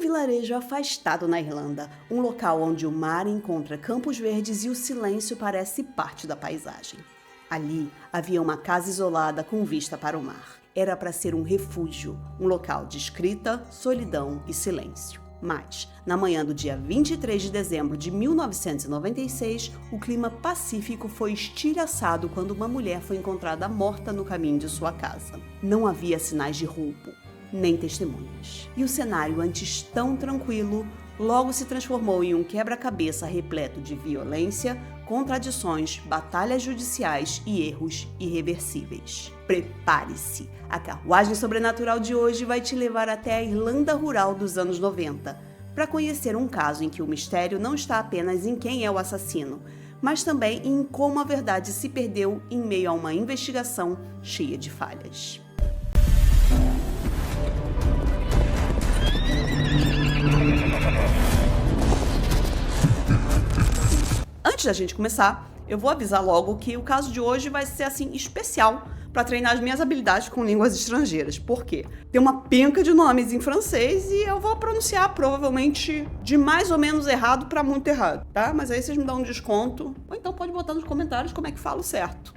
vilarejo afastado na Irlanda, um local onde o mar encontra campos verdes e o silêncio parece parte da paisagem. Ali havia uma casa isolada com vista para o mar. Era para ser um refúgio, um local de escrita, solidão e silêncio. Mas, na manhã do dia 23 de dezembro de 1996, o clima pacífico foi estilhaçado quando uma mulher foi encontrada morta no caminho de sua casa. Não havia sinais de roubo, nem testemunhas. E o cenário, antes tão tranquilo, logo se transformou em um quebra-cabeça repleto de violência, contradições, batalhas judiciais e erros irreversíveis. Prepare-se! A carruagem sobrenatural de hoje vai te levar até a Irlanda rural dos anos 90, para conhecer um caso em que o mistério não está apenas em quem é o assassino, mas também em como a verdade se perdeu em meio a uma investigação cheia de falhas. Antes da gente começar, eu vou avisar logo que o caso de hoje vai ser assim especial para treinar as minhas habilidades com línguas estrangeiras. Por quê? Tem uma penca de nomes em francês e eu vou pronunciar provavelmente de mais ou menos errado para muito errado, tá? Mas aí vocês me dão um desconto, ou então pode botar nos comentários como é que falo certo.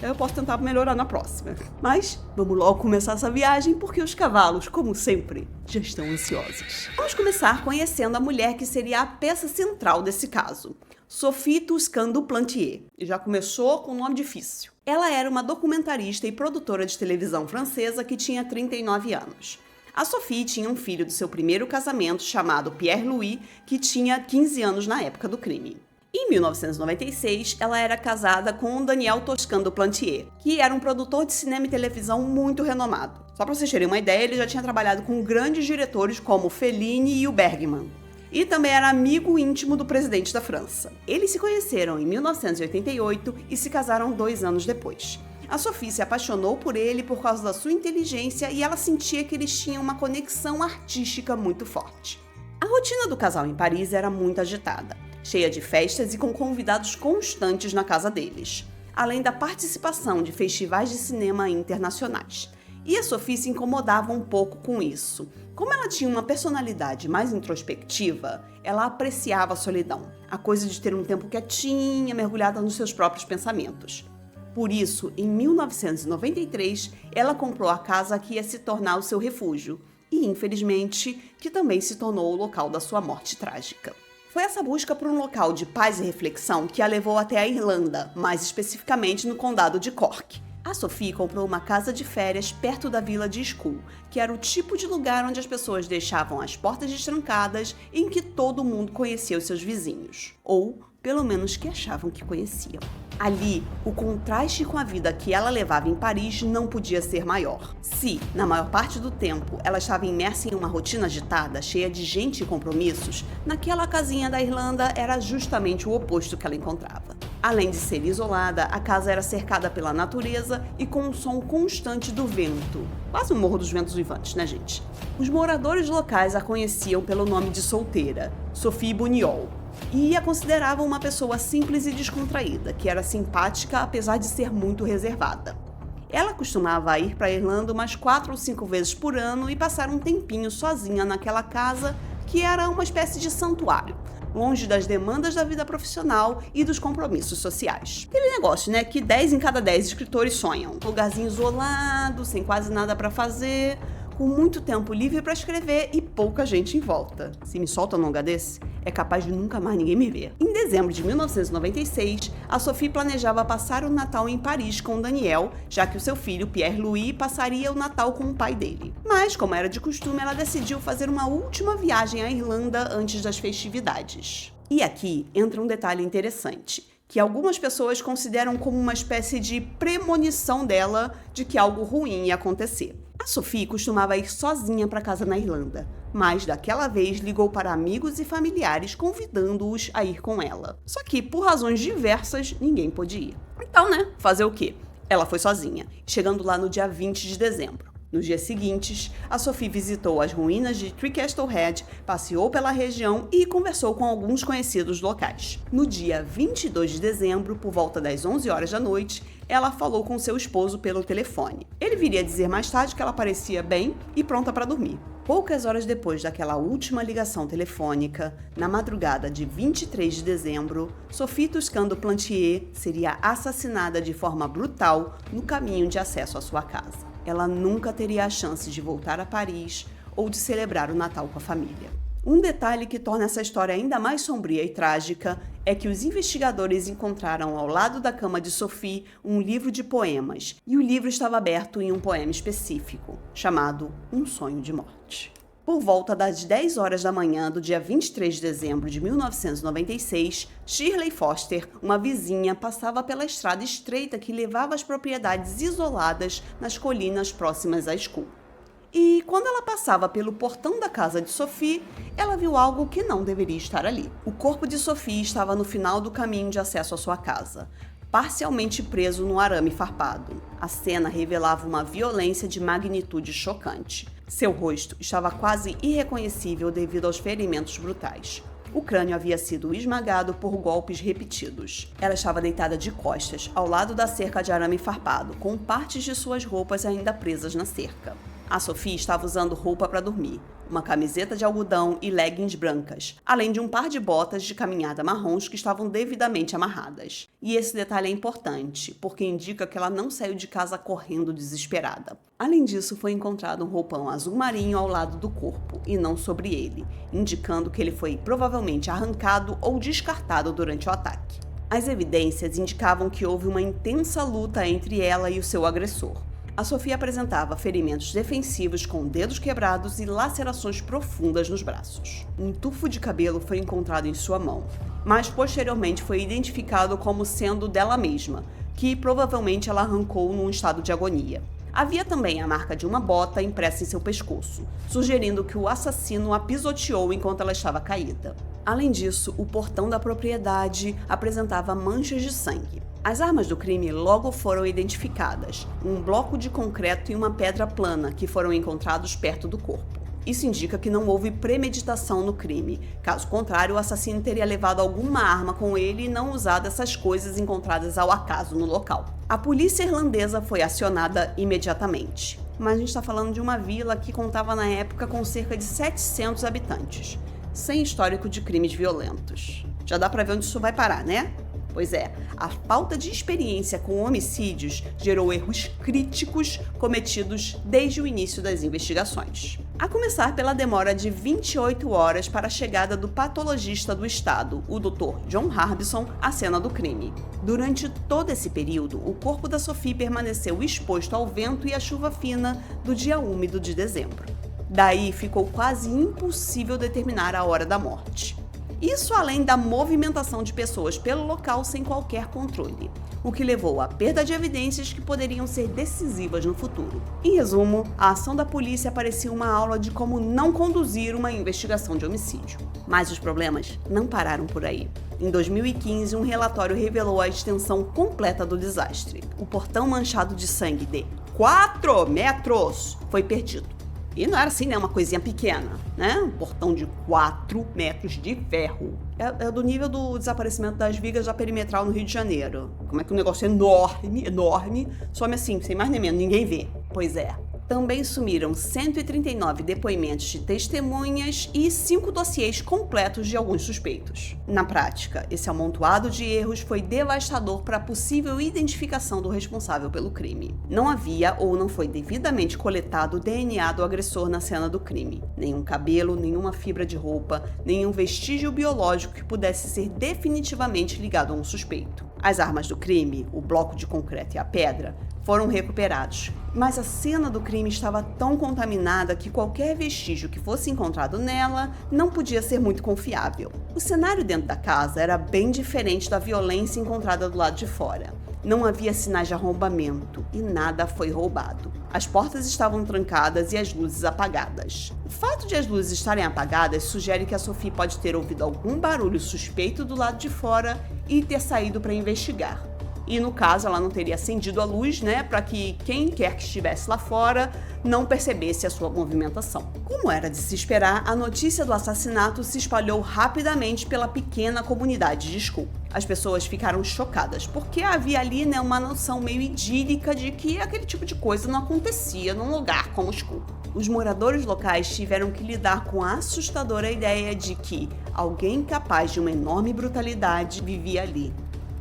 Eu posso tentar melhorar na próxima. Mas vamos logo começar essa viagem porque os cavalos, como sempre, já estão ansiosos. Vamos começar conhecendo a mulher que seria a peça central desse caso. Sophie Toscan du Plantier. E já começou com um nome difícil. Ela era uma documentarista e produtora de televisão francesa que tinha 39 anos. A Sophie tinha um filho do seu primeiro casamento chamado Pierre-Louis, que tinha 15 anos na época do crime. Em 1996, ela era casada com Daniel Toscan du Plantier, que era um produtor de cinema e televisão muito renomado. Só para vocês terem uma ideia, ele já tinha trabalhado com grandes diretores como Fellini e o Bergman. E também era amigo íntimo do presidente da França. Eles se conheceram em 1988 e se casaram 2 anos depois. A Sophie se apaixonou por ele por causa da sua inteligência e ela sentia que eles tinham uma conexão artística muito forte. A rotina do casal em Paris era muito agitada, cheia de festas e com convidados constantes na casa deles, além da participação de festivais de cinema internacionais. E a Sophie se incomodava um pouco com isso. Como ela tinha uma personalidade mais introspectiva, ela apreciava a solidão, a coisa de ter um tempo quietinha, mergulhada nos seus próprios pensamentos. Por isso, em 1993, ela comprou a casa que ia se tornar o seu refúgio e, infelizmente, que também se tornou o local da sua morte trágica. Foi essa busca por um local de paz e reflexão que a levou até a Irlanda, mais especificamente no condado de Cork. A Sophie comprou uma casa de férias perto da vila de Schull, que era o tipo de lugar onde as pessoas deixavam as portas destrancadas e em que todo mundo conhecia os seus vizinhos. Ou, pelo menos, que achavam que conheciam. Ali, o contraste com a vida que ela levava em Paris não podia ser maior. Se, na maior parte do tempo, ela estava imersa em uma rotina agitada, cheia de gente e compromissos, naquela casinha da Irlanda era justamente o oposto que ela encontrava. Além de ser isolada, a casa era cercada pela natureza e com um som constante do vento. Quase o Morro dos Ventos Vivantes, né, gente? Os moradores locais a conheciam pelo nome de solteira, Sophie Buniol, e a consideravam uma pessoa simples e descontraída, que era simpática apesar de ser muito reservada. Ela costumava ir para a Irlanda umas 4 ou 5 vezes por ano e passar um tempinho sozinha naquela casa, que era uma espécie de santuário, longe das demandas da vida profissional e dos compromissos sociais. Aquele negócio, né, que 10 em cada 10 escritores sonham. Um lugarzinho isolado, sem quase nada para fazer, com muito tempo livre para escrever e pouca gente em volta. Se me solta num lugar desse, é capaz de nunca mais ninguém me ver. Em dezembro de 1996, a Sophie planejava passar o Natal em Paris com Daniel, já que o seu filho, Pierre-Louis, passaria o Natal com o pai dele. Mas, como era de costume, ela decidiu fazer uma última viagem à Irlanda antes das festividades. E aqui entra um detalhe interessante, que algumas pessoas consideram como uma espécie de premonição dela de que algo ruim ia acontecer. A Sophie costumava ir sozinha para casa na Irlanda, mas daquela vez ligou para amigos e familiares convidando-os a ir com ela. Só que, por razões diversas, ninguém pôde ir. Então, né, fazer o quê? Ela foi sozinha, chegando lá no dia 20 de dezembro. Nos dias seguintes, a Sophie visitou as ruínas de Trecastle Head, passeou pela região e conversou com alguns conhecidos locais. No dia 22 de dezembro, por volta das 11 horas da noite, ela falou com seu esposo pelo telefone. Ele viria dizer mais tarde que ela parecia bem e pronta para dormir. Poucas horas depois daquela última ligação telefônica, na madrugada de 23 de dezembro, Sophie Toscano-Plantier seria assassinada de forma brutal no caminho de acesso à sua casa. Ela nunca teria a chance de voltar a Paris ou de celebrar o Natal com a família. Um detalhe que torna essa história ainda mais sombria e trágica é que os investigadores encontraram ao lado da cama de Sophie um livro de poemas, e o livro estava aberto em um poema específico, chamado Um Sonho de Morte. Por volta das 10 horas da manhã do dia 23 de dezembro de 1996, Shirley Foster, uma vizinha, passava pela estrada estreita que levava às propriedades isoladas nas colinas próximas à School. E quando ela passava pelo portão da casa de Sophie, ela viu algo que não deveria estar ali. O corpo de Sophie estava no final do caminho de acesso à sua casa, parcialmente preso no arame farpado. A cena revelava uma violência de magnitude chocante. Seu rosto estava quase irreconhecível devido aos ferimentos brutais. O crânio havia sido esmagado por golpes repetidos. Ela estava deitada de costas, ao lado da cerca de arame farpado, com partes de suas roupas ainda presas na cerca. A Sophie estava usando roupa para dormir, uma camiseta de algodão e leggings brancas, além de um par de botas de caminhada marrons que estavam devidamente amarradas. E esse detalhe é importante, porque indica que ela não saiu de casa correndo desesperada. Além disso, foi encontrado um roupão azul marinho ao lado do corpo, e não sobre ele, indicando que ele foi provavelmente arrancado ou descartado durante o ataque. As evidências indicavam que houve uma intensa luta entre ela e o seu agressor. A Sophie apresentava ferimentos defensivos com dedos quebrados e lacerações profundas nos braços. Um tufo de cabelo foi encontrado em sua mão, mas posteriormente foi identificado como sendo dela mesma, que provavelmente ela arrancou num estado de agonia. Havia também a marca de uma bota impressa em seu pescoço, sugerindo que o assassino a pisoteou enquanto ela estava caída. Além disso, o portão da propriedade apresentava manchas de sangue. As armas do crime logo foram identificadas, um bloco de concreto e uma pedra plana que foram encontrados perto do corpo. Isso indica que não houve premeditação no crime. Caso contrário, o assassino teria levado alguma arma com ele e não usado essas coisas encontradas ao acaso no local. A polícia irlandesa foi acionada imediatamente. Mas a gente está falando de uma vila que contava na época com cerca de 700 habitantes, sem histórico de crimes violentos. Já dá para ver onde isso vai parar, né? Pois é, a falta de experiência com homicídios gerou erros críticos cometidos desde o início das investigações. A começar pela demora de 28 horas para a chegada do patologista do estado, o Dr. John Harbison, à cena do crime. Durante todo esse período, o corpo da Sophie permaneceu exposto ao vento e à chuva fina do dia úmido de dezembro. Daí ficou quase impossível determinar a hora da morte. Isso além da movimentação de pessoas pelo local sem qualquer controle, o que levou à perda de evidências que poderiam ser decisivas no futuro. Em resumo, a ação da polícia parecia uma aula de como não conduzir uma investigação de homicídio. Mas os problemas não pararam por aí. Em 2015, um relatório revelou a extensão completa do desastre. O portão manchado de sangue de 4 metros foi perdido. E não era assim, né? Uma coisinha pequena, né? Um portão de 4 metros de ferro. É do nível do desaparecimento das vigas da perimetral no Rio de Janeiro. Como é que um negócio enorme, some assim, sem mais nem menos, ninguém vê. Pois é. Também sumiram 139 depoimentos de testemunhas e 5 dossiês completos de alguns suspeitos. Na prática, esse amontoado de erros foi devastador para a possível identificação do responsável pelo crime. Não havia ou não foi devidamente coletado o DNA do agressor na cena do crime. Nenhum cabelo, nenhuma fibra de roupa, nenhum vestígio biológico que pudesse ser definitivamente ligado a um suspeito. As armas do crime, o bloco de concreto e a pedra, foram recuperados, mas a cena do crime estava tão contaminada que qualquer vestígio que fosse encontrado nela não podia ser muito confiável. O cenário dentro da casa era bem diferente da violência encontrada do lado de fora. Não havia sinais de arrombamento e nada foi roubado. As portas estavam trancadas e as luzes apagadas. O fato de as luzes estarem apagadas sugere que a Sophie pode ter ouvido algum barulho suspeito do lado de fora e ter saído para investigar. E no caso, ela não teria acendido a luz, né, para que quem quer que estivesse lá fora não percebesse a sua movimentação. Como era de se esperar, a notícia do assassinato se espalhou rapidamente pela pequena comunidade de School. As pessoas ficaram chocadas, porque havia ali, né, uma noção meio idílica de que aquele tipo de coisa não acontecia num lugar como School. os moradores locais tiveram que lidar com a assustadora ideia de que alguém capaz de uma enorme brutalidade vivia ali,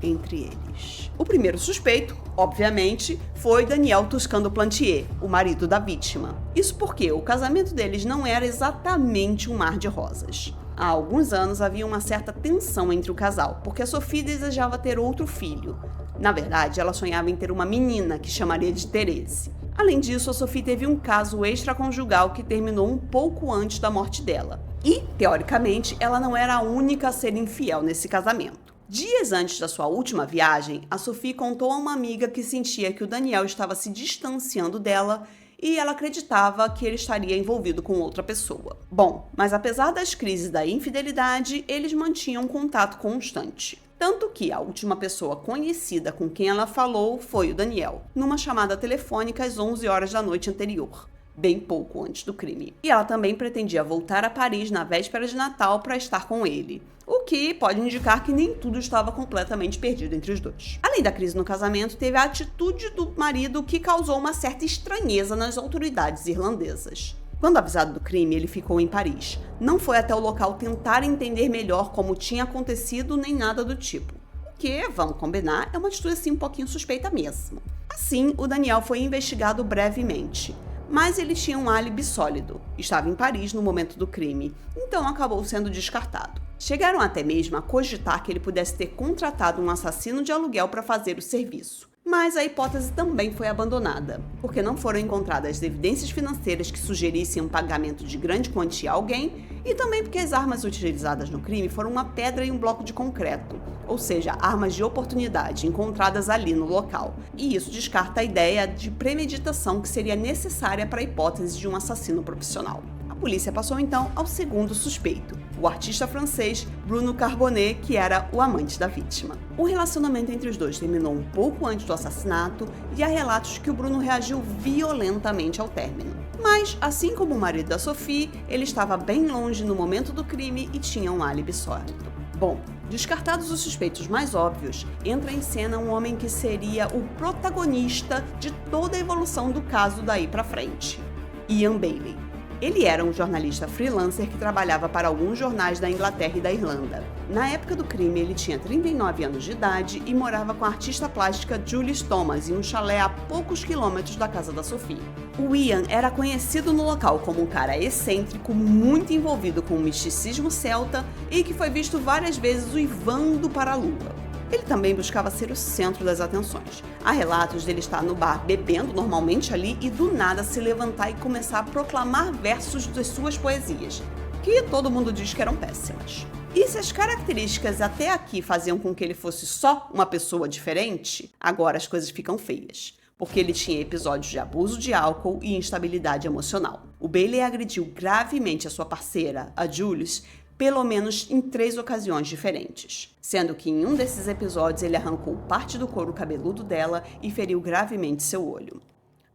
entre eles. O primeiro suspeito, obviamente, foi Daniel Toscano Plantier, o marido da vítima. Isso porque o casamento deles não era exatamente um mar de rosas. Há alguns anos havia uma certa tensão entre o casal, porque a Sophie desejava ter outro filho. Na verdade, ela sonhava em ter uma menina que chamaria de Therese. Além disso, a Sophie teve um caso extraconjugal que terminou um pouco antes da morte dela. E, teoricamente, ela não era a única a ser infiel nesse casamento. Dias antes da sua última viagem, a Sophie contou a uma amiga que sentia que o Daniel estava se distanciando dela e ela acreditava que ele estaria envolvido com outra pessoa. Bom, mas apesar das crises da infidelidade, eles mantinham um contato constante. Tanto que a última pessoa conhecida com quem ela falou foi o Daniel, numa chamada telefônica às 11 horas da noite anterior, bem pouco antes do crime. E ela também pretendia voltar a Paris na véspera de Natal para estar com ele, o que pode indicar que nem tudo estava completamente perdido entre os dois. Além da crise no casamento, teve a atitude do marido que causou uma certa estranheza nas autoridades irlandesas. Quando avisado do crime, ele ficou em Paris. Não foi até o local tentar entender melhor como tinha acontecido nem nada do tipo. O que, vamos combinar, é uma atitude assim um pouquinho suspeita mesmo. Assim, o Daniel foi investigado brevemente. Mas ele tinha um álibi sólido. Estava em Paris no momento do crime, então acabou sendo descartado. Chegaram até mesmo a cogitar que ele pudesse ter contratado um assassino de aluguel para fazer o serviço. Mas a hipótese também foi abandonada, porque não foram encontradas evidências financeiras que sugerissem um pagamento de grande quantia a alguém, e também porque as armas utilizadas no crime foram uma pedra e um bloco de concreto, ou seja, armas de oportunidade encontradas ali no local. E isso descarta a ideia de premeditação que seria necessária para a hipótese de um assassino profissional. A polícia passou então ao segundo suspeito, o artista francês Bruno Carbonnet, que era o amante da vítima. O relacionamento entre os dois terminou um pouco antes do assassinato e há relatos que o Bruno reagiu violentamente ao término. Mas, assim como o marido da Sophie, ele estava bem longe no momento do crime e tinha um álibi sólido. Bom, descartados os suspeitos mais óbvios, entra em cena um homem que seria o protagonista de toda a evolução do caso daí pra frente, Ian Bailey. Ele era um jornalista freelancer que trabalhava para alguns jornais da Inglaterra e da Irlanda. Na época do crime, ele tinha 39 anos de idade e morava com a artista plástica Julie Thomas em um chalé a poucos quilômetros da casa da Sophie. O Ian era conhecido no local como um cara excêntrico, muito envolvido com o misticismo celta e que foi visto várias vezes uivando para a lua. Ele também buscava ser o centro das atenções. Há relatos dele estar no bar bebendo normalmente ali e do nada se levantar e começar a proclamar versos das suas poesias, que todo mundo diz que eram péssimas. E se as características até aqui faziam com que ele fosse só uma pessoa diferente, agora as coisas ficam feias, porque ele tinha episódios de abuso de álcool e instabilidade emocional. O Bailey agrediu gravemente a sua parceira, a Jules, pelo menos em 3 ocasiões diferentes, sendo que em um desses episódios ele arrancou parte do couro cabeludo dela e feriu gravemente seu olho.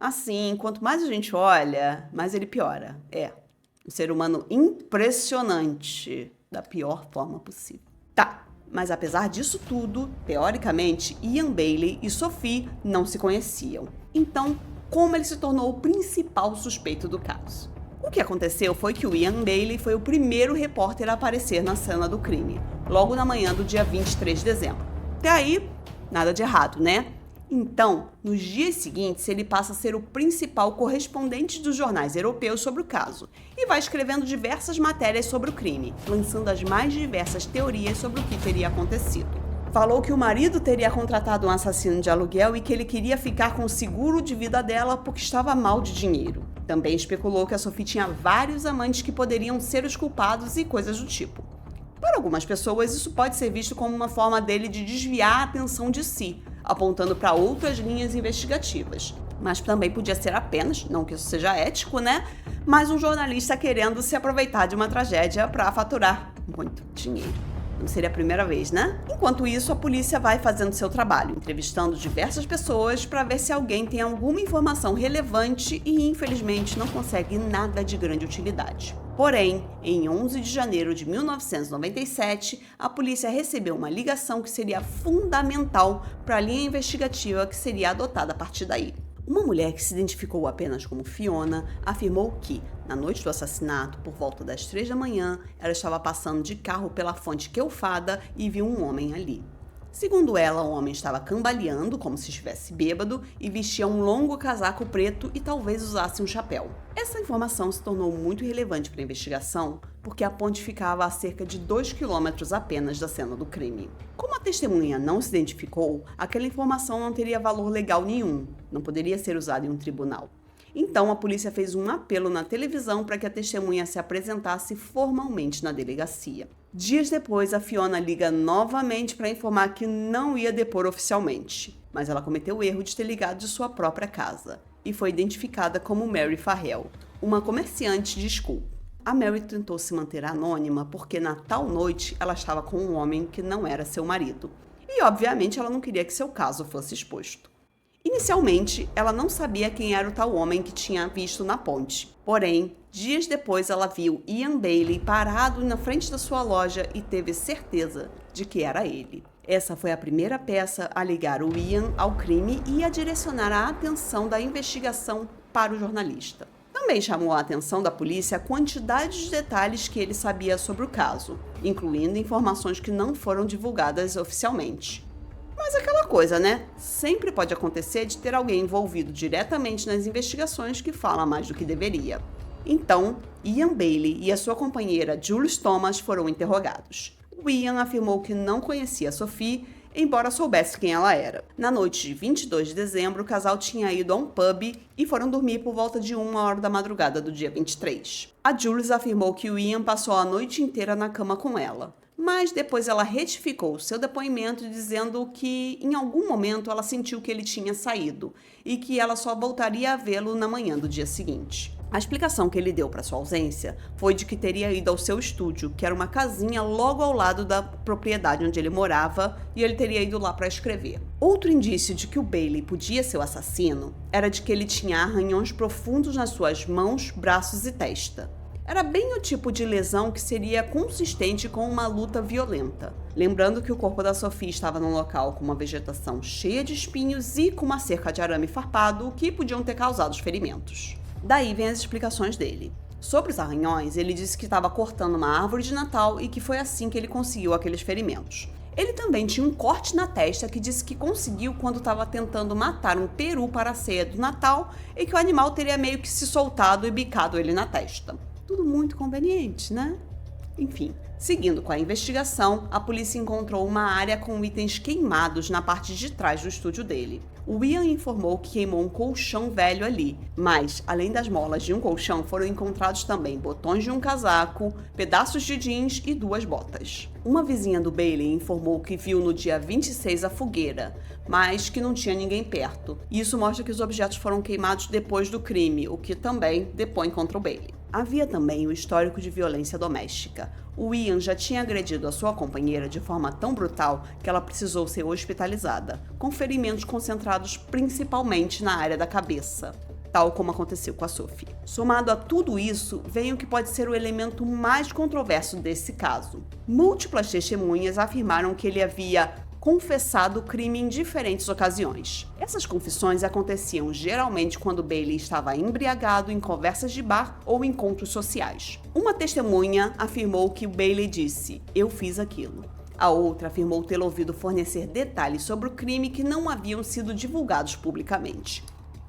Assim, quanto mais a gente olha, mais ele piora. É, um ser humano impressionante, da pior forma possível. Tá, mas apesar disso tudo, teoricamente, Ian Bailey e Sophie não se conheciam. Então, como ele se tornou o principal suspeito do caso? O que aconteceu foi que o Ian Bailey foi o primeiro repórter a aparecer na cena do crime, logo na manhã do dia 23 de dezembro. Até aí, nada de errado, né? Então, nos dias seguintes, ele passa a ser o principal correspondente dos jornais europeus sobre o caso e vai escrevendo diversas matérias sobre o crime, lançando as mais diversas teorias sobre o que teria acontecido. Falou que o marido teria contratado um assassino de aluguel e que ele queria ficar com o seguro de vida dela porque estava mal de dinheiro. Também especulou que a Sophie tinha vários amantes que poderiam ser os culpados e coisas do tipo. Para algumas pessoas, isso pode ser visto como uma forma dele de desviar a atenção de si, apontando para outras linhas investigativas. Mas também podia ser apenas, não que isso seja ético, né? Mas um jornalista querendo se aproveitar de uma tragédia para faturar muito dinheiro. Não seria a primeira vez, né? Enquanto isso, a polícia vai fazendo seu trabalho, entrevistando diversas pessoas para ver se alguém tem alguma informação relevante e, infelizmente, não consegue nada de grande utilidade. Porém, em 11 de janeiro de 1997, a polícia recebeu uma ligação que seria fundamental para a linha investigativa que seria adotada a partir daí. Uma mulher que se identificou apenas como Fiona afirmou que, na noite do assassinato, por volta das 3 da manhã, ela estava passando de carro pela fonte Queufada e viu um homem ali. Segundo ela, o homem estava cambaleando, como se estivesse bêbado, e vestia um longo casaco preto e talvez usasse um chapéu. Essa informação se tornou muito relevante para a investigação, porque a ponte ficava a cerca de 2 quilômetros apenas da cena do crime. Como a testemunha não se identificou, aquela informação não teria valor legal nenhum, não poderia ser usada em um tribunal. Então, a polícia fez um apelo na televisão para que a testemunha se apresentasse formalmente na delegacia. Dias depois, a Fiona liga novamente para informar que não ia depor oficialmente, mas ela cometeu o erro de ter ligado de sua própria casa e foi identificada como Mary Farrell, uma comerciante de Skull. A Mary tentou se manter anônima porque na tal noite ela estava com um homem que não era seu marido e, obviamente, ela não queria que seu caso fosse exposto. Inicialmente, ela não sabia quem era o tal homem que tinha visto na ponte. Porém, dias depois ela viu Ian Bailey parado na frente da sua loja e teve certeza de que era ele. Essa foi a primeira peça a ligar o Ian ao crime e a direcionar a atenção da investigação para o jornalista. Também chamou a atenção da polícia a quantidade de detalhes que ele sabia sobre o caso, incluindo informações que não foram divulgadas oficialmente. Mas aquela coisa, né? Sempre pode acontecer de ter alguém envolvido diretamente nas investigações que fala mais do que deveria. Então, Ian Bailey e a sua companheira Jules Thomas foram interrogados. O Ian afirmou que não conhecia Sophie, embora soubesse quem ela era. Na noite de 22 de dezembro, o casal tinha ido a um pub e foram dormir por volta de 1h da madrugada do dia 23. A Jules afirmou que o Ian passou a noite inteira na cama com ela. Mas depois ela retificou seu depoimento dizendo que em algum momento ela sentiu que ele tinha saído e que ela só voltaria a vê-lo na manhã do dia seguinte. A explicação que ele deu para sua ausência foi de que teria ido ao seu estúdio, que era uma casinha logo ao lado da propriedade onde ele morava, e ele teria ido lá para escrever. Outro indício de que o Bailey podia ser o assassino era de que ele tinha arranhões profundos nas suas mãos, braços e testa. Era bem o tipo de lesão que seria consistente com uma luta violenta. Lembrando que o corpo da Sophie estava num local com uma vegetação cheia de espinhos e com uma cerca de arame farpado, o que podiam ter causado os ferimentos. Daí vem as explicações dele. Sobre os arranhões, ele disse que estava cortando uma árvore de Natal e que foi assim que ele conseguiu aqueles ferimentos. Ele também tinha um corte na testa que disse que conseguiu quando estava tentando matar um peru para a ceia do Natal e que o animal teria meio que se soltado e bicado ele na testa. Tudo muito conveniente, né? Enfim, seguindo com a investigação, a polícia encontrou uma área com itens queimados na parte de trás do estúdio dele. O Ian informou que queimou um colchão velho ali, mas, além das molas de um colchão, foram encontrados também botões de um casaco, pedaços de jeans e 2 botas. Uma vizinha do Bailey informou que viu no dia 26 a fogueira, mas que não tinha ninguém perto. Isso mostra que os objetos foram queimados depois do crime, o que também depõe contra o Bailey. Havia também o histórico de violência doméstica. O Ian já tinha agredido a sua companheira de forma tão brutal que ela precisou ser hospitalizada, com ferimentos concentrados principalmente na área da cabeça, tal como aconteceu com a Sophie. Somado a tudo isso, vem o que pode ser o elemento mais controverso desse caso. Múltiplas testemunhas afirmaram que ele havia confessado o crime em diferentes ocasiões. Essas confissões aconteciam geralmente quando Bailey estava embriagado em conversas de bar ou encontros sociais. Uma testemunha afirmou que Bailey disse: "Eu fiz aquilo". A outra afirmou tê-lo ouvido fornecer detalhes sobre o crime que não haviam sido divulgados publicamente.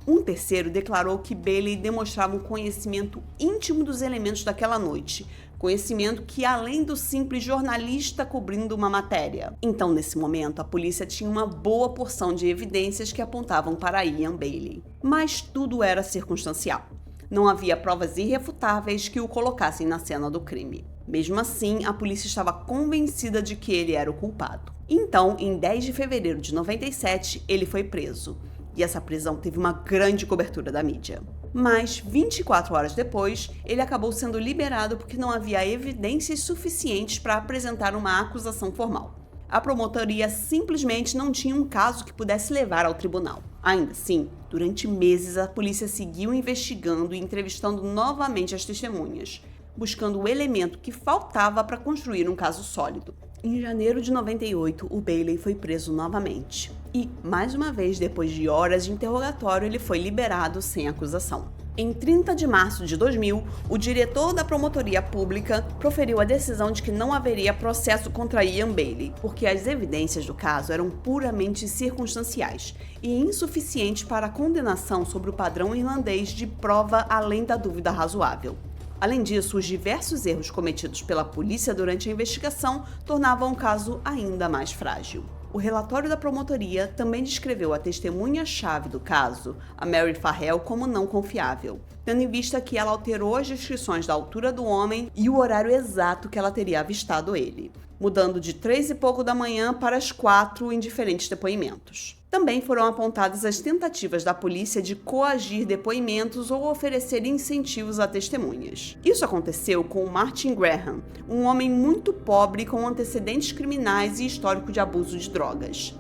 Um terceiro declarou que Bailey demonstrava um conhecimento íntimo dos elementos daquela noite, conhecimento que além do simples jornalista cobrindo uma matéria. Então, nesse momento, a polícia tinha uma boa porção de evidências que apontavam para Ian Bailey. Mas tudo era circunstancial. Não havia provas irrefutáveis que o colocassem na cena do crime. Mesmo assim, a polícia estava convencida de que ele era o culpado. Então, em 10 de fevereiro de 97, ele foi preso. E essa prisão teve uma grande cobertura da mídia. Mas, 24 horas depois, ele acabou sendo liberado porque não havia evidências suficientes para apresentar uma acusação formal. A promotoria simplesmente não tinha um caso que pudesse levar ao tribunal. Ainda assim, durante meses a polícia seguiu investigando e entrevistando novamente as testemunhas, buscando o elemento que faltava para construir um caso sólido. Em janeiro de 98, o Bailey foi preso novamente. E, mais uma vez, depois de horas de interrogatório, ele foi liberado sem acusação. Em 30 de março de 2000, o diretor da promotoria pública proferiu a decisão de que não haveria processo contra Ian Bailey, porque as evidências do caso eram puramente circunstanciais e insuficientes para a condenação sobre o padrão irlandês de prova além da dúvida razoável. Além disso, os diversos erros cometidos pela polícia durante a investigação tornavam o caso ainda mais frágil. O relatório da promotoria também descreveu a testemunha-chave do caso, a Mary Farrell, como não confiável, tendo em vista que ela alterou as descrições da altura do homem e o horário exato que ela teria avistado ele, mudando de 3 e pouco da manhã para as 4 em diferentes depoimentos. Também foram apontadas as tentativas da polícia de coagir depoimentos ou oferecer incentivos a testemunhas. Isso aconteceu com Martin Graham, um homem muito pobre com antecedentes criminais e histórico de abuso de drogas.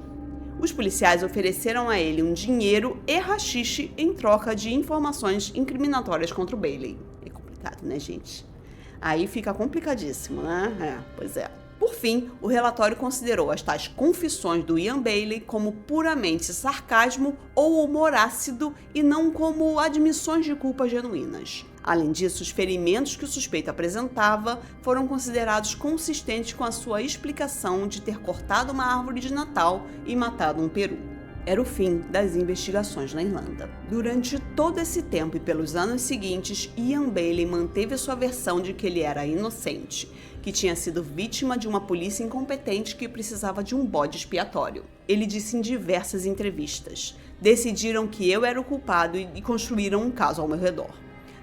Os policiais ofereceram a ele um dinheiro e haxixe em troca de informações incriminatórias contra o Bailey. É complicado, né, gente? Aí fica complicadíssimo, né? Pois é. Por fim, o relatório considerou as tais confissões do Ian Bailey como puramente sarcasmo ou humor ácido e não como admissões de culpa genuínas. Além disso, os ferimentos que o suspeito apresentava foram considerados consistentes com a sua explicação de ter cortado uma árvore de Natal e matado um peru. Era o fim das investigações na Irlanda. Durante todo esse tempo e pelos anos seguintes, Ian Bailey manteve sua versão de que ele era inocente, que tinha sido vítima de uma polícia incompetente que precisava de um bode expiatório. Ele disse em diversas entrevistas: "Decidiram que eu era o culpado e construíram um caso ao meu redor."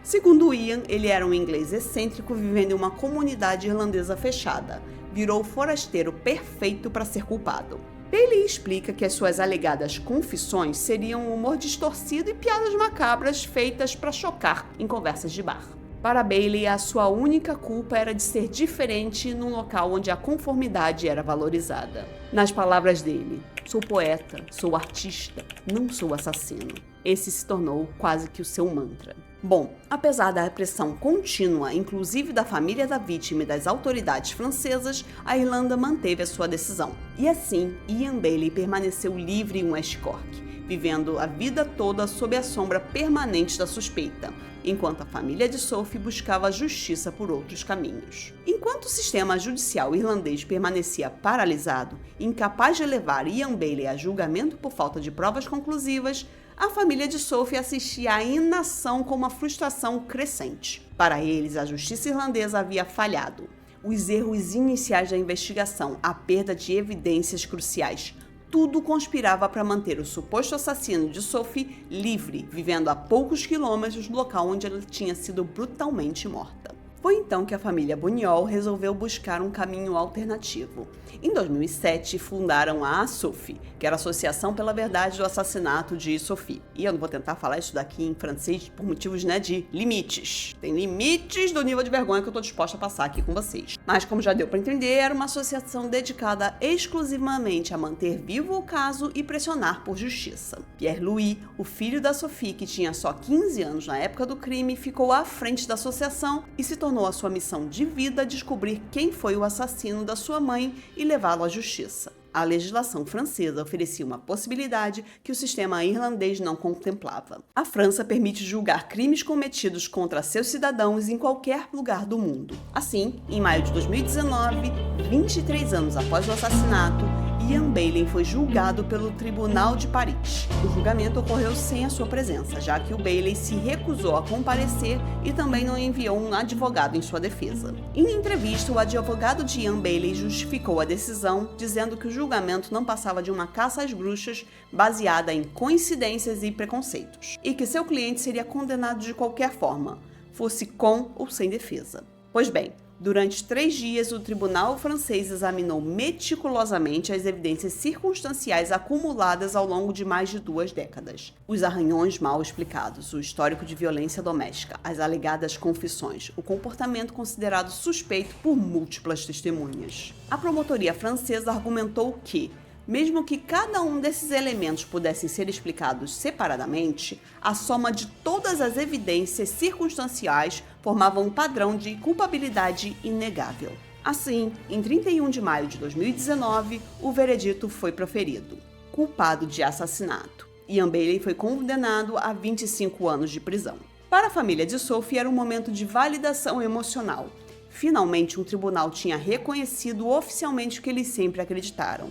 Segundo Ian, ele era um inglês excêntrico vivendo em uma comunidade irlandesa fechada. Virou o forasteiro perfeito para ser culpado. Bailey explica que as suas alegadas confissões seriam um humor distorcido e piadas macabras feitas para chocar em conversas de bar. Para Bailey, a sua única culpa era de ser diferente num local onde a conformidade era valorizada. Nas palavras dele: "Sou poeta, sou artista, não sou assassino." Esse se tornou quase que o seu mantra. Bom, apesar da repressão contínua, inclusive da família da vítima e das autoridades francesas, a Irlanda manteve a sua decisão. E assim, Ian Bailey permaneceu livre em West Cork, vivendo a vida toda sob a sombra permanente da suspeita, enquanto a família de Sophie buscava justiça por outros caminhos. Enquanto o sistema judicial irlandês permanecia paralisado, incapaz de levar Ian Bailey a julgamento por falta de provas conclusivas, a família de Sophie assistia à inação com uma frustração crescente. Para eles, a justiça irlandesa havia falhado. Os erros iniciais da investigação, a perda de evidências cruciais, tudo conspirava para manter o suposto assassino de Sophie livre, vivendo a poucos quilômetros do local onde ela tinha sido brutalmente morta. Foi então que a família Bunyol resolveu buscar um caminho alternativo. Em 2007, fundaram a ASOFI, que era a Associação pela Verdade do Assassinato de Sophie. E eu não vou tentar falar isso daqui em francês por motivos, de limites. Tem limites do nível de vergonha que eu tô disposta a passar aqui com vocês. Mas, como já deu para entender, era uma associação dedicada exclusivamente a manter vivo o caso e pressionar por justiça. Pierre-Louis, o filho da Sophie, que tinha só 15 anos na época do crime, ficou à frente da associação e se tornou a sua missão de vida descobrir quem foi o assassino da sua mãe e levá-lo à justiça. A legislação francesa oferecia uma possibilidade que o sistema irlandês não contemplava. A França permite julgar crimes cometidos contra seus cidadãos em qualquer lugar do mundo. Assim, em maio de 2019, 23 anos após o assassinato, Ian Bailey foi julgado pelo Tribunal de Paris. O julgamento ocorreu sem a sua presença, já que o Bailey se recusou a comparecer e também não enviou um advogado em sua defesa. Em entrevista, o advogado de Ian Bailey justificou a decisão, dizendo que o julgamento não passava de uma caça às bruxas baseada em coincidências e preconceitos, e que seu cliente seria condenado de qualquer forma, fosse com ou sem defesa. Pois bem, durante 3 dias, o tribunal francês examinou meticulosamente as evidências circunstanciais acumuladas ao longo de mais de 2 décadas. Os arranhões mal explicados, o histórico de violência doméstica, as alegadas confissões, o comportamento considerado suspeito por múltiplas testemunhas. A promotoria francesa argumentou que, mesmo que cada um desses elementos pudessem ser explicados separadamente, a soma de todas as evidências circunstanciais formava um padrão de culpabilidade inegável. Assim, em 31 de maio de 2019, o veredito foi proferido. culpado de assassinato. Ian Bailey foi condenado a 25 anos de prisão. Para a família de Sophie era um momento de validação emocional. Finalmente, um tribunal tinha reconhecido oficialmente o que eles sempre acreditaram,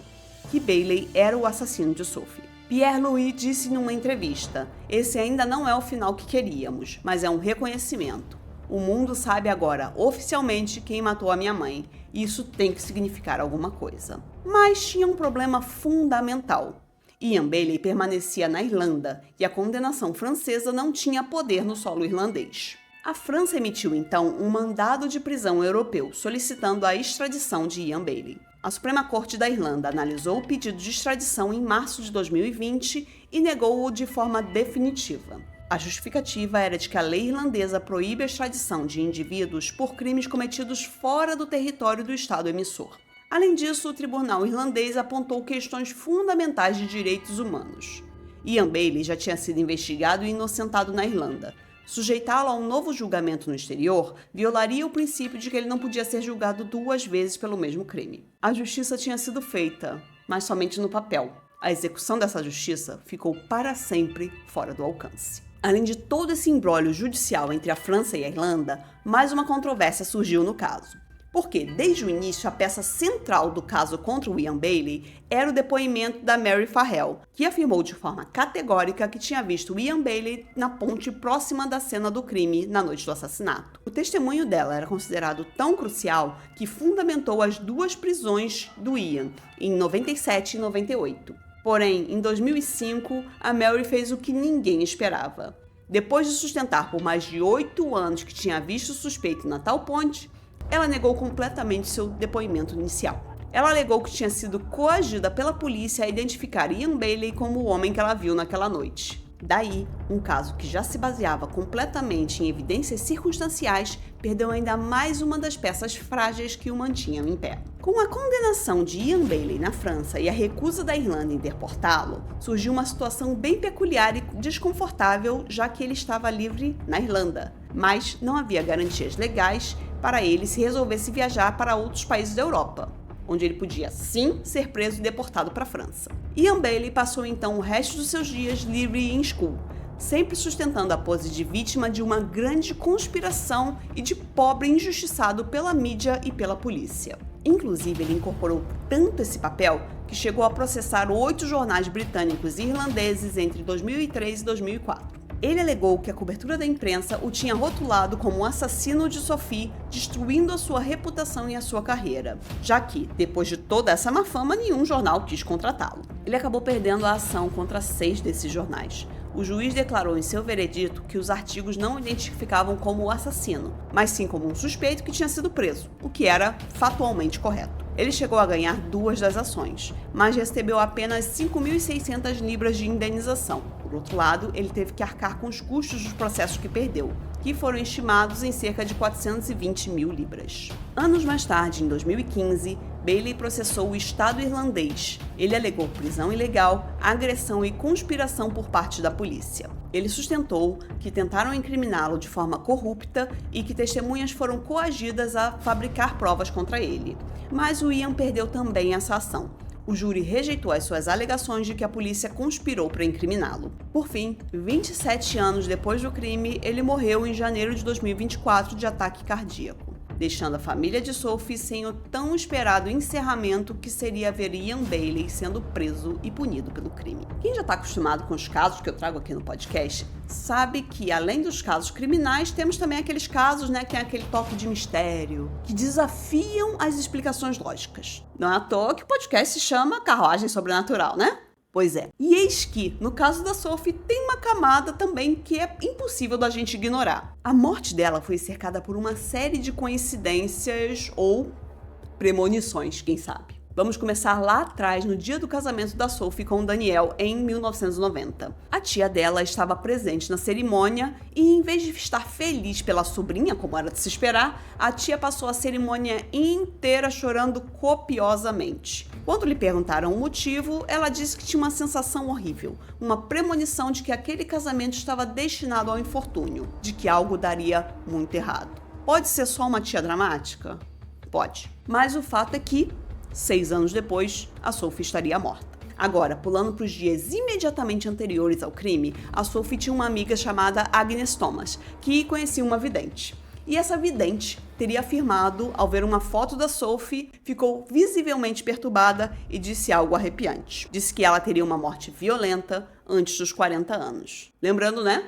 que Bailey era o assassino de Sophie. Pierre-Louis disse numa entrevista: "Esse ainda não é o final que queríamos, mas é um reconhecimento. O mundo sabe agora, oficialmente, quem matou a minha mãe. E isso tem que significar alguma coisa." Mas tinha um problema fundamental. Ian Bailey permanecia na Irlanda e a condenação francesa não tinha poder no solo irlandês. A França emitiu então um mandado de prisão europeu solicitando a extradição de Ian Bailey. A Suprema Corte da Irlanda analisou o pedido de extradição em março de 2020 e negou-o de forma definitiva. A justificativa era de que a lei irlandesa proíbe a extradição de indivíduos por crimes cometidos fora do território do Estado emissor. Além disso, o tribunal irlandês apontou questões fundamentais de direitos humanos. Ian Bailey já tinha sido investigado e inocentado na Irlanda. Sujeitá-lo a um novo julgamento no exterior violaria o princípio de que ele não podia ser julgado 2 vezes pelo mesmo crime. A justiça tinha sido feita, mas somente no papel. A execução dessa justiça ficou para sempre fora do alcance. Além de todo esse imbróglio judicial entre a França e a Irlanda, mais uma controvérsia surgiu no caso. Porque, desde o início, a peça central do caso contra o Ian Bailey era o depoimento da Mary Farrell, que afirmou de forma categórica que tinha visto o Ian Bailey na ponte próxima da cena do crime na noite do assassinato. O testemunho dela era considerado tão crucial que fundamentou as 2 prisões do Ian, em 97 e 98. Porém, em 2005, a Mary fez o que ninguém esperava. Depois de sustentar por mais de 8 anos que tinha visto o suspeito na tal ponte, ela negou completamente seu depoimento inicial. Ela alegou que tinha sido coagida pela polícia a identificar Ian Bailey como o homem que ela viu naquela noite. Daí, um caso que já se baseava completamente em evidências circunstanciais perdeu ainda mais uma das peças frágeis que o mantinham em pé. Com a condenação de Ian Bailey na França e a recusa da Irlanda em deportá-lo, surgiu uma situação bem peculiar e desconfortável, já que ele estava livre na Irlanda, mas não havia garantias legais para ele se resolvesse viajar para outros países da Europa, onde ele podia sim ser preso e deportado para a França. Ian Bailey passou então o resto dos seus dias livre e inscuo, sempre sustentando a pose de vítima de uma grande conspiração e de pobre injustiçado pela mídia e pela polícia. Inclusive, ele incorporou tanto esse papel que chegou a processar 8 jornais britânicos e irlandeses entre 2003 e 2004. Ele alegou que a cobertura da imprensa o tinha rotulado como um assassino de Sophie, destruindo a sua reputação e a sua carreira, já que, depois de toda essa má fama, nenhum jornal quis contratá-lo. Ele acabou perdendo a ação contra 6 desses jornais. O juiz declarou em seu veredito que os artigos não o identificavam como o assassino, mas sim como um suspeito que tinha sido preso, o que era factualmente correto. Ele chegou a ganhar 2 das ações, mas recebeu apenas 5.600 libras de indenização. Por outro lado, ele teve que arcar com os custos dos processos que perdeu, que foram estimados em cerca de 420 mil libras. Anos mais tarde, em 2015, Bailey processou o Estado irlandês. Ele alegou prisão ilegal, agressão e conspiração por parte da polícia. Ele sustentou que tentaram incriminá-lo de forma corrupta e que testemunhas foram coagidas a fabricar provas contra ele. Mas o Ian perdeu também essa ação. O júri rejeitou as suas alegações de que a polícia conspirou para incriminá-lo. Por fim, 27 anos depois do crime, ele morreu em janeiro de 2024 de ataque cardíaco, deixando a família de Sophie sem o tão esperado encerramento que seria ver Ian Bailey sendo preso e punido pelo crime. Quem já está acostumado com os casos que eu trago aqui no podcast sabe que, além dos casos criminais, temos também aqueles casos, que tem aquele toque de mistério, que desafiam as explicações lógicas. Não é à toa que o podcast se chama Carruagem Sobrenatural, né? Pois é. E eis que, no caso da Sophie, tem uma camada também que é impossível da gente ignorar. A morte dela foi cercada por uma série de coincidências ou premonições, quem sabe. Vamos começar lá atrás, no dia do casamento da Sophie com o Daniel, em 1990. A tia dela estava presente na cerimônia e, em vez de estar feliz pela sobrinha, como era de se esperar, a tia passou a cerimônia inteira chorando copiosamente. Quando lhe perguntaram o motivo, ela disse que tinha uma sensação horrível, uma premonição de que aquele casamento estava destinado ao infortúnio, de que algo daria muito errado. Pode ser só uma tia dramática? Pode. Mas o fato é que 6 anos depois, a Sophie estaria morta. Agora, pulando para os dias imediatamente anteriores ao crime, a Sophie tinha uma amiga chamada Agnes Thomas, que conhecia uma vidente. E essa vidente teria afirmado, ao ver uma foto da Sophie, ficou visivelmente perturbada e disse algo arrepiante. Disse que ela teria uma morte violenta antes dos 40 anos. Lembrando, né,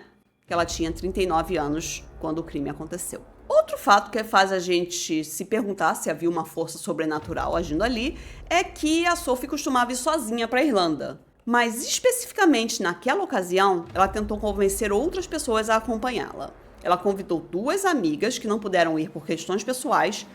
que ela tinha 39 anos quando o crime aconteceu. Outro fato que faz a gente se perguntar se havia uma força sobrenatural agindo ali é que a Sophie costumava ir sozinha para a Irlanda. Mas especificamente naquela ocasião, ela tentou convencer outras pessoas a acompanhá-la. Ela convidou 2 amigas que não puderam ir por questões pessoais,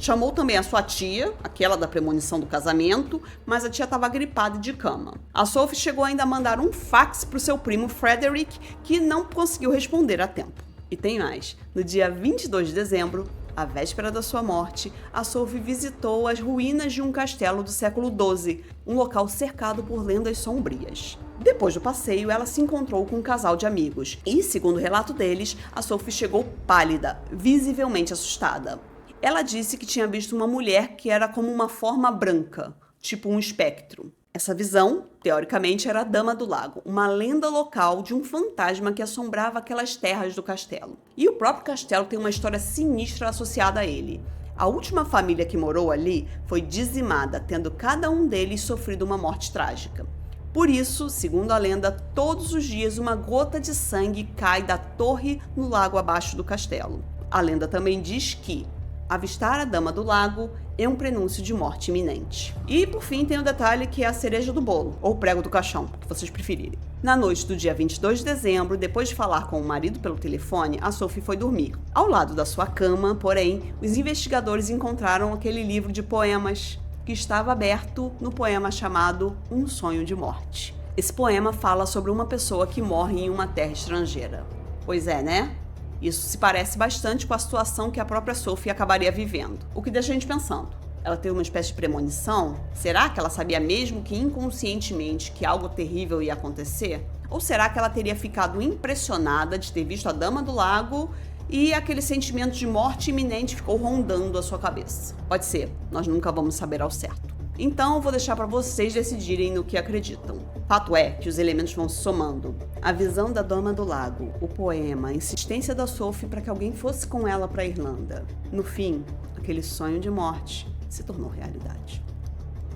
chamou também a sua tia, aquela da premonição do casamento, mas a tia estava gripada e de cama. A Sophie chegou ainda a mandar um fax para o seu primo Frederick, que não conseguiu responder a tempo. E tem mais. No dia 22 de dezembro, a véspera da sua morte, a Sophie visitou as ruínas de um castelo do século XII, um local cercado por lendas sombrias. Depois do passeio, ela se encontrou com um casal de amigos e, segundo o relato deles, a Sophie chegou pálida, visivelmente assustada. Ela disse que tinha visto uma mulher que era como uma forma branca, tipo um espectro. Essa visão, teoricamente, era a Dama do Lago, uma lenda local de um fantasma que assombrava aquelas terras do castelo. E o próprio castelo tem uma história sinistra associada a ele. A última família que morou ali foi dizimada, tendo cada um deles sofrido uma morte trágica. Por isso, segundo a lenda, todos os dias uma gota de sangue cai da torre no lago abaixo do castelo. A lenda também diz que avistar a Dama do Lago é um prenúncio de morte iminente. E, por fim, tem o detalhe que é a cereja do bolo, ou prego do caixão, o que vocês preferirem. Na noite do dia 22 de dezembro, depois de falar com o marido pelo telefone, a Sophie foi dormir. Ao lado da sua cama, porém, os investigadores encontraram aquele livro de poemas que estava aberto no poema chamado Um Sonho de Morte. Esse poema fala sobre uma pessoa que morre em uma terra estrangeira. Pois é, né? Isso se parece bastante com a situação que a própria Sophie acabaria vivendo. O que deixa a gente pensando. Ela teve uma espécie de premonição? Será que ela sabia mesmo que inconscientemente que algo terrível ia acontecer? Ou será que ela teria ficado impressionada de ter visto a Dama do Lago e aquele sentimento de morte iminente ficou rondando a sua cabeça? Pode ser, nós nunca vamos saber ao certo. Então, eu vou deixar para vocês decidirem no que acreditam. Fato é que os elementos vão se somando. A visão da Dama do Lago, o poema, a insistência da Sophie para que alguém fosse com ela para a Irlanda. No fim, aquele sonho de morte se tornou realidade.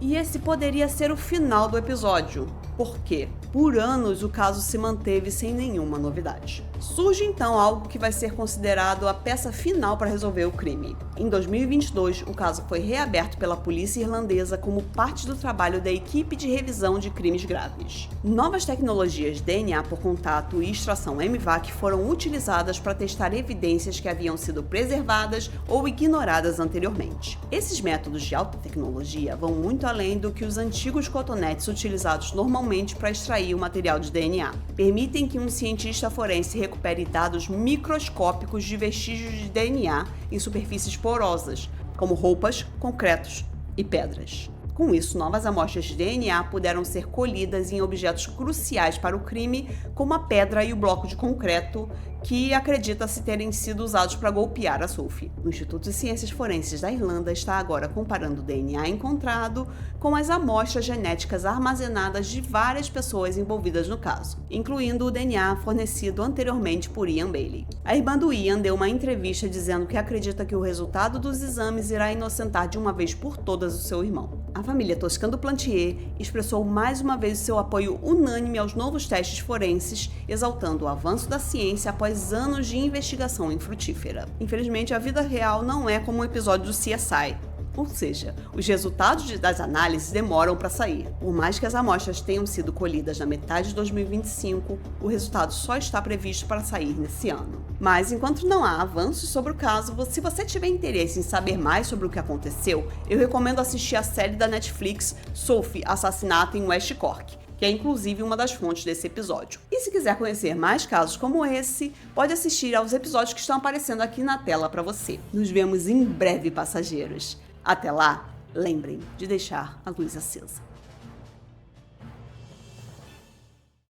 E esse poderia ser o final do episódio. Por quê? Por anos o caso se manteve sem nenhuma novidade. Surge então algo que vai ser considerado a peça final para resolver o crime. Em 2022, o caso foi reaberto pela polícia irlandesa como parte do trabalho da equipe de revisão de crimes graves. Novas tecnologias de DNA por contato e extração MVAC foram utilizadas para testar evidências que haviam sido preservadas ou ignoradas anteriormente. Esses métodos de alta tecnologia vão muito além do que os antigos cotonetes utilizados normalmente para extrair o material de DNA. Permitem que um cientista forense recupere dados microscópicos de vestígios de DNA em superfícies porosas, como roupas, concretos e pedras. Com isso, novas amostras de DNA puderam ser colhidas em objetos cruciais para o crime, como a pedra e o bloco de concreto, que acredita-se terem sido usados para golpear a Sophie. O Instituto de Ciências Forenses da Irlanda está agora comparando o DNA encontrado com as amostras genéticas armazenadas de várias pessoas envolvidas no caso, incluindo o DNA fornecido anteriormente por Ian Bailey. A irmã do Ian deu uma entrevista dizendo que acredita que o resultado dos exames irá inocentar de uma vez por todas o seu irmão. A família Toscan do Plantier expressou mais uma vez seu apoio unânime aos novos testes forenses, exaltando o avanço da ciência após anos de investigação infrutífera. Infelizmente, a vida real não é como um episódio do CSI. Ou seja, os resultados das análises demoram para sair. Por mais que as amostras tenham sido colhidas na metade de 2025, o resultado só está previsto para sair nesse ano. Mas enquanto não há avanços sobre o caso, se você tiver interesse em saber mais sobre o que aconteceu, eu recomendo assistir a série da Netflix Sophie, Assassinato em West Cork, que é inclusive uma das fontes desse episódio. E se quiser conhecer mais casos como esse, pode assistir aos episódios que estão aparecendo aqui na tela para você. Nos vemos em breve, passageiros. Até lá, lembrem de deixar a luz acesa.